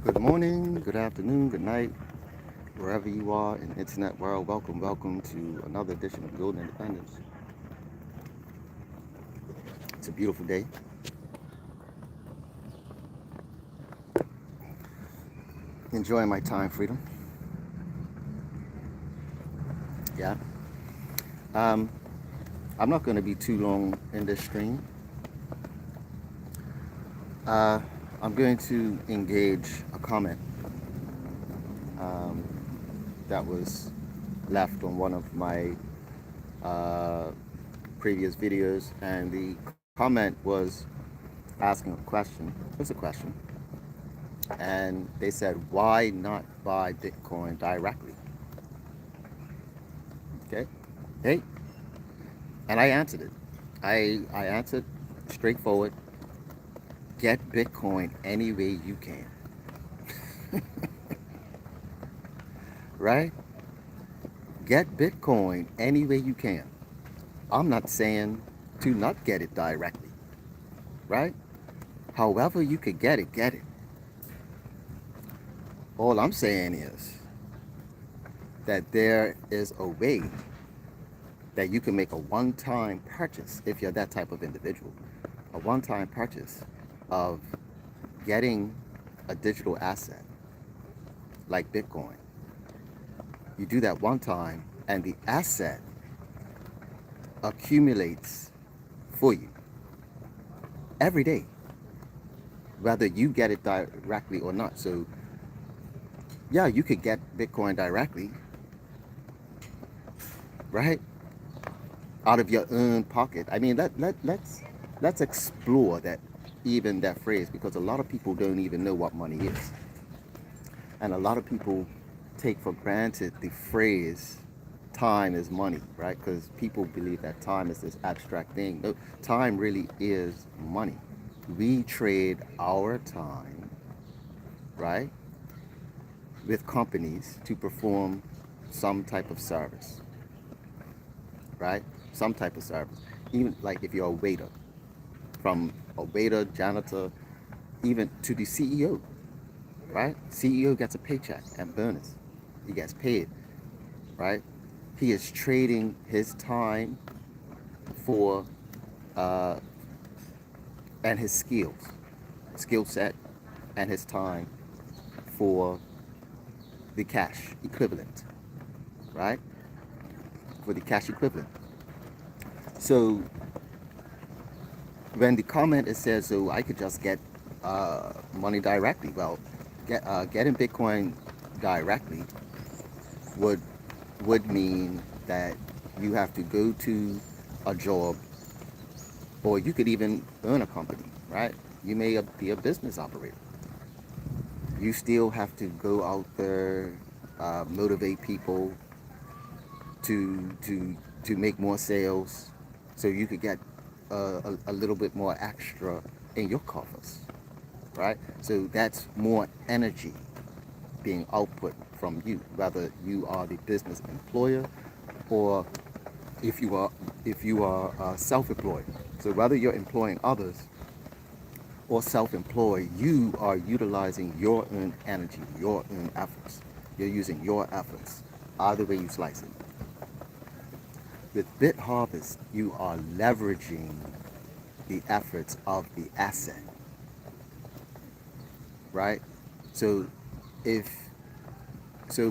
Good morning, good afternoon, good night, wherever you are in the internet world. Welcome to another edition of Golden Independence. It's a beautiful day. Enjoying my time freedom. Yeah. Um, I'm not going to be too long in this stream. Uh, I'm going to engage a comment um, that was left on one of my uh, previous videos, and the comment was asking a question. It was a question, and they said, "Why not buy Bitcoin directly?" Okay, hey, and I answered it. I answered straightforward. Get Bitcoin any way you can, right? Get Bitcoin any way you can. I'm not saying to not get it directly, right? However you could get it, get it. All I'm saying is that there is a way that you can make a one-time purchase if you're that type of individual. A one-time purchase of getting a digital asset like Bitcoin. You do that one time and the asset accumulates for you every day, whether you get it directly or not. So yeah, you could get Bitcoin directly, right? Out of your own pocket. I mean, let's explore that, even that phrase, because a lot of people don't even know what money is. And a lot of people take for granted the phrase time is money, right? Because people believe that time is this abstract thing. No, time really is money. We trade our time, right, with companies to perform some type of service, right? Some type of service. Even like if you're a waiter, from a waiter, janitor, even to the CEO, right? CEO gets a paycheck and bonus. He gets paid, right? He is trading his time for uh, and his skill set, and his time for the cash equivalent, right? For the cash equivalent. So when the comment it says, so I could just get money directly. Well, getting Bitcoin directly would would mean that you have to go to a job, or you could even own a company, right? You may be a business operator. You still have to go out there, motivate people to make more sales, so you could get a little bit more extra in your coffers, right? So that's more energy being output from you, whether you are the business employer, or if you are self-employed. So whether you're employing others or self-employed, you are utilizing your own energy, your own efforts. You're using your efforts, either way you slice it. With BitHarvest, you are leveraging the efforts of the asset, right? So if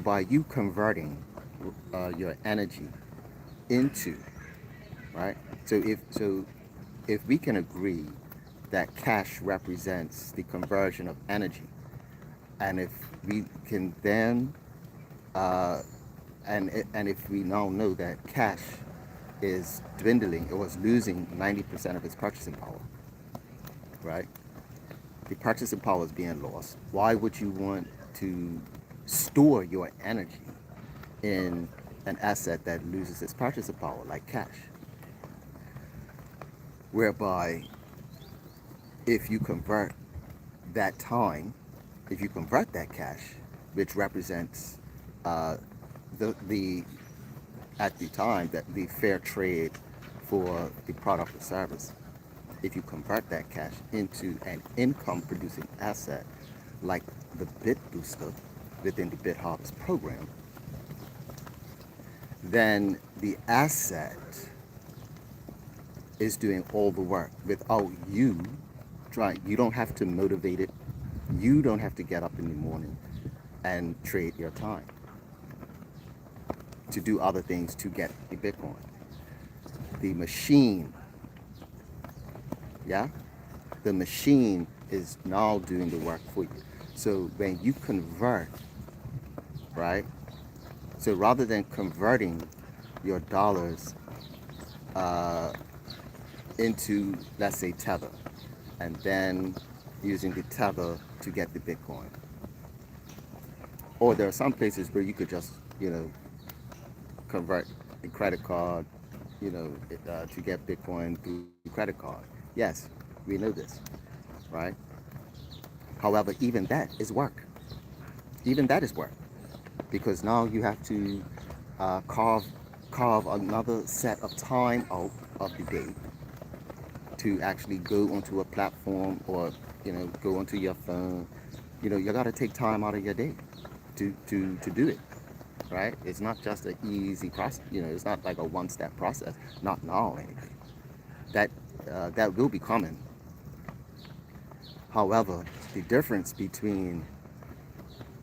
by you converting your energy into, right? So if we can agree that cash represents the conversion of energy, and if we can then and if we now know that cash is dwindling, it was losing 90% of its purchasing power, right? The purchasing power is being lost. Why would you want to store your energy in an asset that loses its purchasing power, like cash? Whereby, if you convert that time, if you convert that cash, which represents uh, the at the time that the fair trade for the product or service, if you convert that cash into an income producing asset, like the BitBooster within the BitHarvest program, then the asset is doing all the work without you trying. You don't have to motivate it. You don't have to get up in the morning and trade your time to do other things to get the Bitcoin. The machine, yeah, the machine is now doing the work for you. So when you convert, right? So rather than converting your dollars into, let's say, Tether, and then using the Tether to get the Bitcoin, or there are some places where you could just, convert a credit card, to get Bitcoin through credit card. Yes, we know this, right? However, even that is work. Even that is work, because now you have to carve another set of time out of the day to actually go onto a platform, or go onto your phone. You got to take time out of your day to do it, right? It's not just an easy process. It's not like a one-step process. Not now, anyway. That will be coming. However, the difference between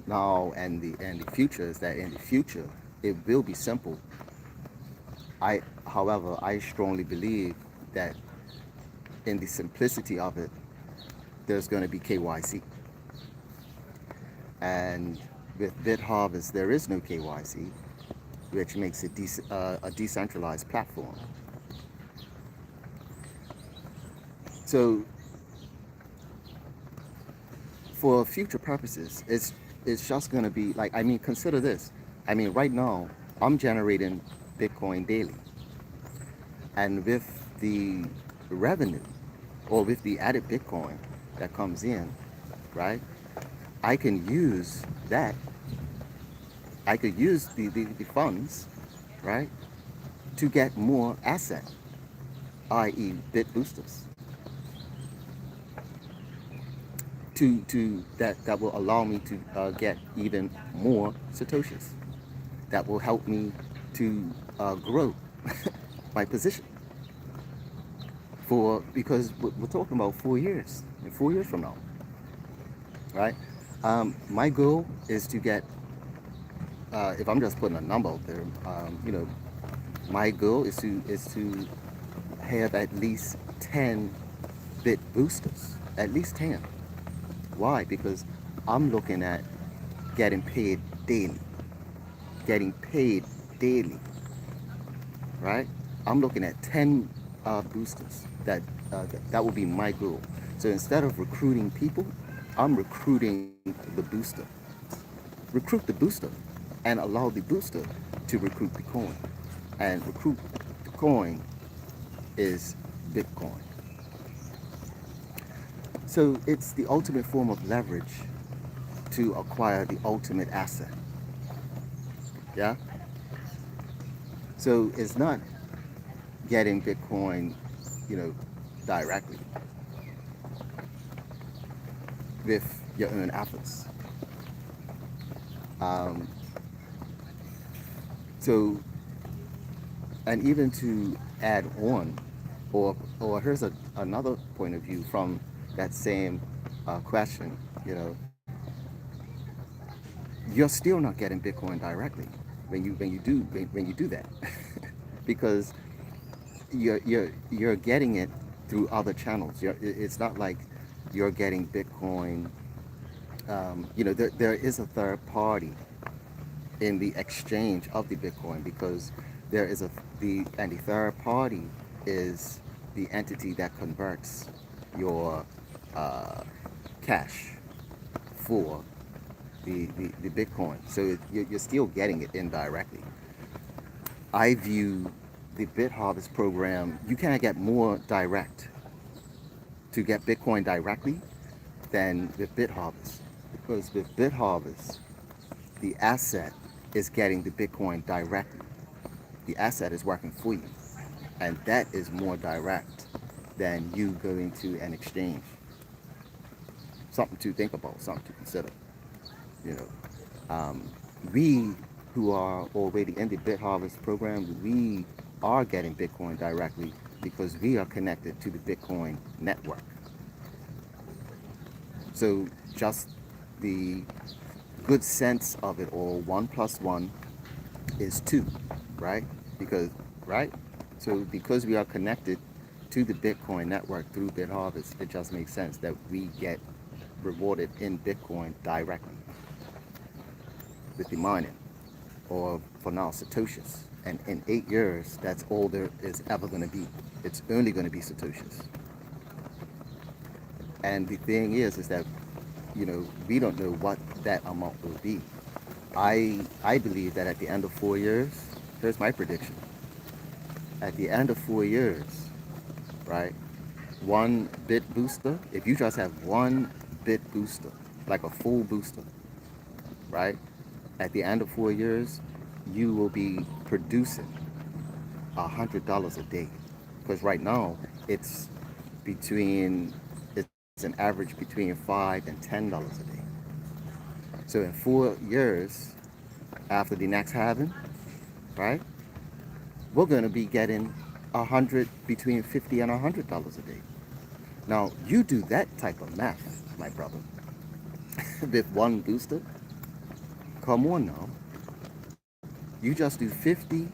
now and the future is that in the future it will be simple. However, I strongly believe that in the simplicity of it, there's going to be KYC. And with BitHarvest, there is no KYC, which makes it a decentralized platform. So for future purposes, it's just going to be like, consider this. Right now, I'm generating Bitcoin daily. And with the revenue, or with the added Bitcoin that comes in, right? I can use that. I could use the funds, right, to get more asset, i.e. bit boosters, to that will allow me to get even more satoshis. That will help me to grow my position because we're talking about 4 years, 4 years from now, right? My goal is to get, if I'm just putting a number out there, my goal is to have at least 10 bit boosters, at least 10. Why? Because I'm looking at getting paid daily, getting paid daily, right? I'm looking at 10 boosters. That will be my goal. So instead of recruiting people, I'm recruiting the booster. Recruit the booster and allow the booster to recruit the coin. And recruit the coin is Bitcoin. So it's the ultimate form of leverage to acquire the ultimate asset. Yeah? So it's not getting Bitcoin, directly with your own efforts. Um, so, and even to add on, or here's another point of view from that same question, you're still not getting Bitcoin directly when you do that, because you're getting it through other channels. It's not like you're getting Bitcoin. There is a third party in the exchange of the Bitcoin, because there is the third party is the entity that converts your cash for the Bitcoin. So you're still getting it indirectly. I view the BitHarvest program, you can't get more direct to get Bitcoin directly than with BitHarvest. Because with BitHarvest, the asset is getting the Bitcoin directly. The asset is working for you. And that is more direct than you going to an exchange. something to think about, something to consider. You know, we who are already in the BitHarvest program, we are getting Bitcoin directly because we are connected to the Bitcoin network. So just the good sense of it all, one plus one is two, right? Because, right? So because we are connected to the Bitcoin network through BitHarvest, it just makes sense that we get rewarded in Bitcoin directly with the mining, or for now Satoshis. And in 8 years, that's all there is ever going to be. It's only going to be Satoshis. And the thing is that, we don't know what that amount will be. I believe that at the end of 4 years, here's my prediction. At the end of 4 years, right, one bit booster, if you just have one bit booster, like a full booster, right, at the end of 4 years, you will be producing $100 a day. Because right now, it's it's an average between $5 and $10 a day. So in 4 years after the next halving, right, we're going to be getting between $50 and $100 a day. Now you do that type of math, my brother, with one booster. Come on now, you just do 50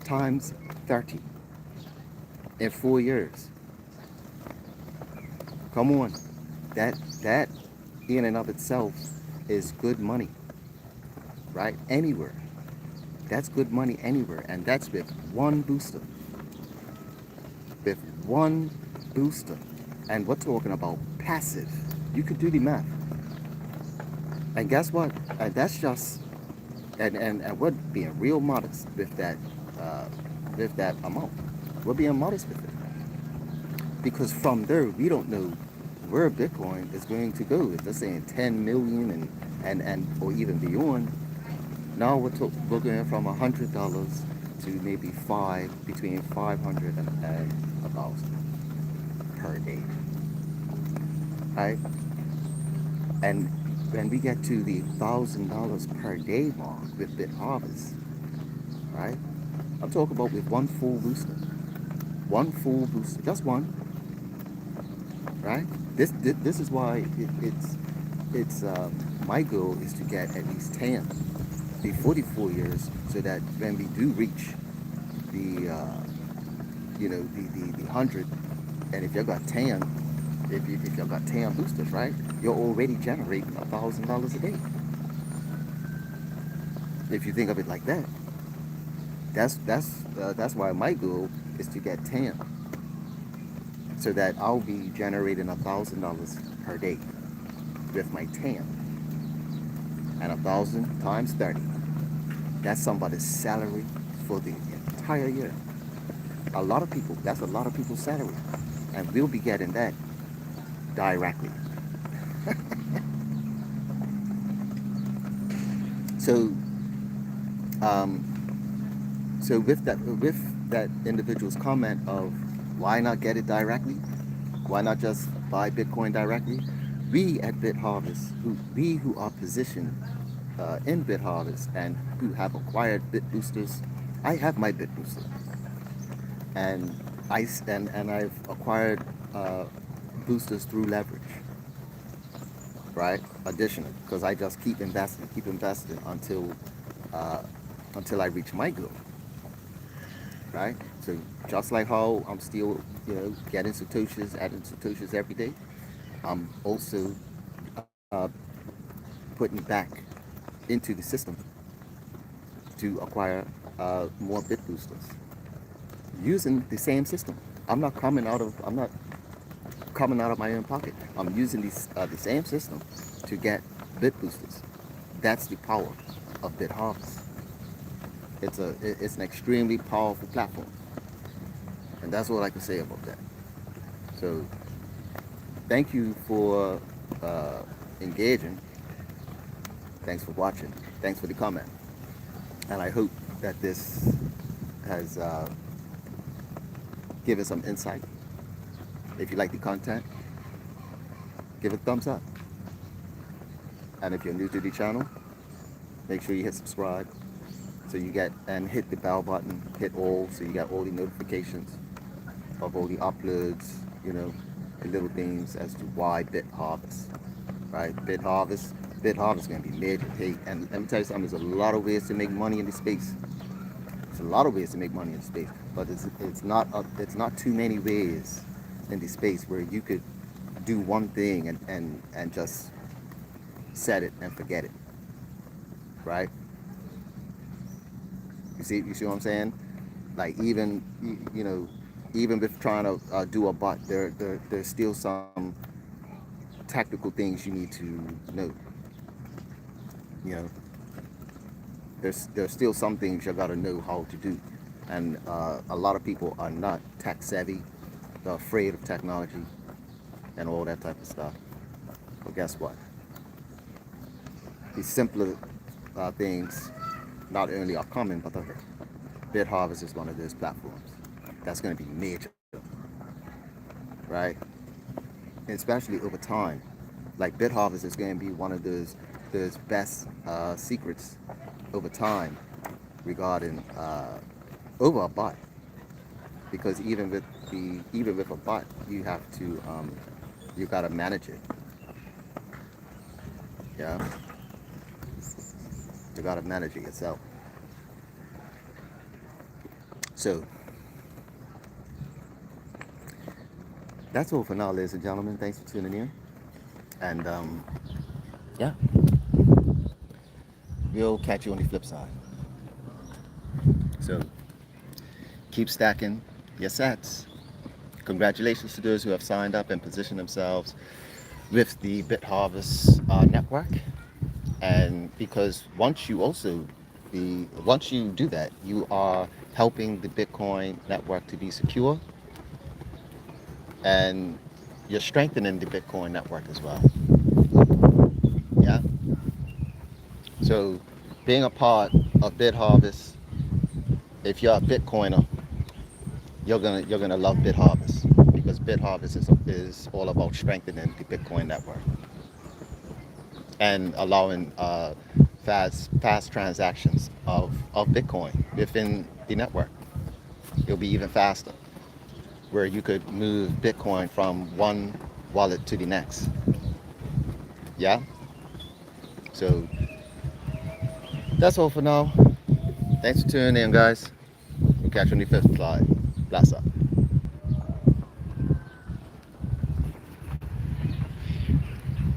times 30 in 4 years. Come on, that in and of itself is good money, right? Anywhere. That's good money anywhere, and that's with one booster. With one booster. And we're talking about passive. You could do the math. And guess what? And that's just and we're being real modest uh, with that amount. We're being modest with it. Because from there we don't know where Bitcoin is going to go. If they're saying 10 million and or even beyond, now we're going from $100 to maybe between 500 and 1,000 per day, right? And when we get to the $1,000 per day mark with BitHarvest, right? I'm talking about with one full booster, just one, right? This is why it's my goal is to get at least 10 before the 4 years, so that when we do reach the the 100, and if you got 10, if you got 10 boosters, right, you're already generating $1,000 a day. If you think of it like that, that's why my goal is to get 10, so that I'll be generating $1,000 per day with my 10, and 1,000 times 30. That's somebody's salary for the entire year. That's a lot of people's salary, and we'll be getting that directly. So, so with that individual's comment of why not get it directly, why not just buy Bitcoin directly, we at BitHarvest, who are positioned in BitHarvest and who have acquired Bit Boosters. I have my Bit Booster, and I've acquired boosters through leverage, right? Additional, because I just keep investing uh, until I reach my goal, right? So just like how I'm still, getting satoshis, adding satoshis every day, I'm also uh, putting back into the system to acquire more Bit Boosters using the same system. I'm not coming out of my own pocket. I'm using the same system to get Bit Boosters. That's the power of BitHarvest. It's an extremely powerful platform, and that's all I can say about that. So thank you for engaging. Thanks for watching. Thanks for the comment, and I hope that this has given some insight. If you like the content, give it a thumbs up. And if you're new to the channel, make sure you hit subscribe so you get, and hit the bell button, hit all, so you get all the notifications of all the uploads, you know, the little things as to why BitHarvest, right? BitHarvest is going to be major. Hey, and let me tell you something, there's a lot of ways to make money in this space. There's a lot of ways to make money in this space, but it's not too many ways in this space where you could do one thing and just set it and forget it, right? You see what I'm saying? Like even you know, even with trying to do a bot, there's still some tactical things you need to know. You know, there's still some things you gotta know how to do, and a lot of people are not tech savvy. They're afraid of technology and all that type of stuff. But guess what? These simpler things not only are coming, but the BitHarvest is one of those platforms that's going to be major, right? Especially over time. Like BitHarvest is going to be one of those best secrets over time regarding over a bot, because even with a bot, you have to you gotta manage it. Yeah, you gotta manage it yourself. So that's all for now, ladies and gentlemen. Thanks for tuning in, and yeah, we'll catch you on the flip side. So keep stacking your sats. Congratulations to those who have signed up and positioned themselves with the BitHarvest network. And because once you do that, you are helping the Bitcoin network to be secure, and you're strengthening the Bitcoin network as well. Yeah. So being a part of BitHarvest, if you're a Bitcoiner, you're gonna love BitHarvest, because BitHarvest is all about strengthening the Bitcoin network and allowing fast transactions of Bitcoin within the network. It'll be even faster, where you could move Bitcoin from one wallet to the next. Yeah. So that's all for now. Thanks for tuning in, guys. We'll catch you on the fifth slide. Bless up.